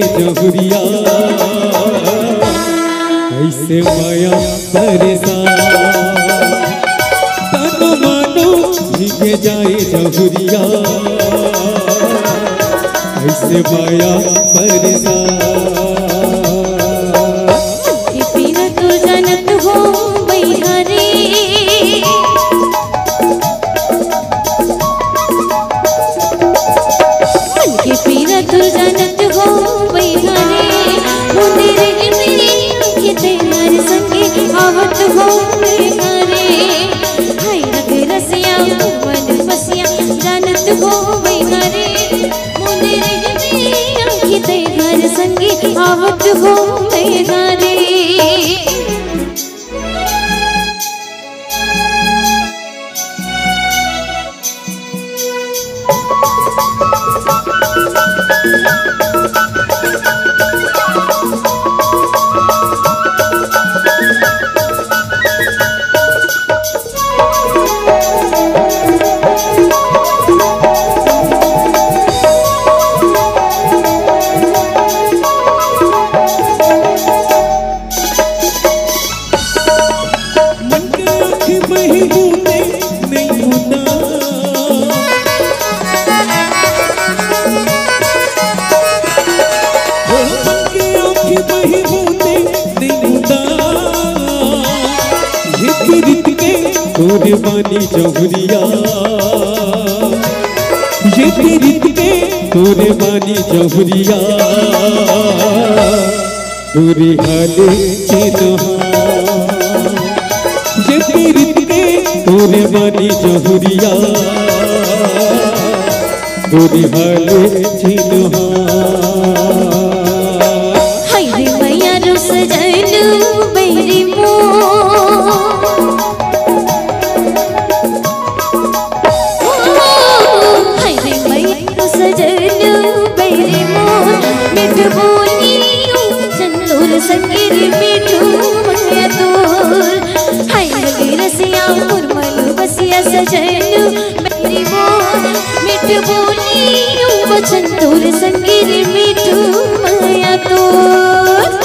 जहुरिया ऐसे माया परेशान तन मानो भीगे जाए जहुरिया ऐसे माया परेशान आवत हो मेरा रे तोरे बानी जहुरिया ये पीरित के तोरे बानी जहुरिया तोरे हाले चिन्हा ये पीरित के तोरे बानी जहुरिया तोरे हाले चिन्हा मैया रुस जलू मेरी संगीर मिठू मैया तोर हाय लगे रसिया मुरमल बसिया सजलू मेरी मोर मिठ बोली वचन तोर संगीर मिठू मैया तोर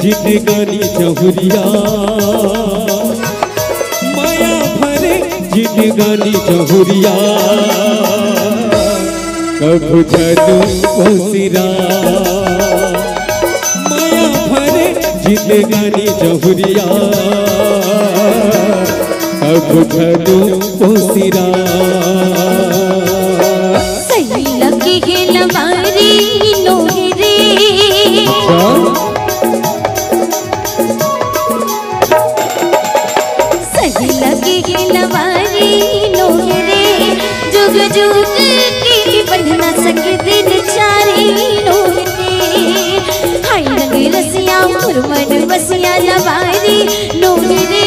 जिंदगानी जहुरिया माया भरे जिंदगानी जहुरिया कभू जनु बसिरा माया भरे जिंदगानी जहुरिया कभू जनु बसिरा सही लगे है लवारी लोहरे जुग जुग की बंधना सके दिन चारे लोहरे हाय लगे रसिया मुरमन बसिया लवारी लोहरे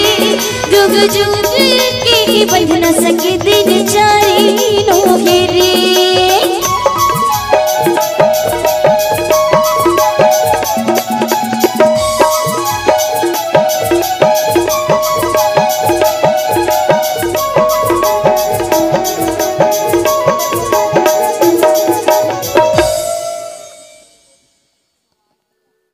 जुग जुग की बंधना सके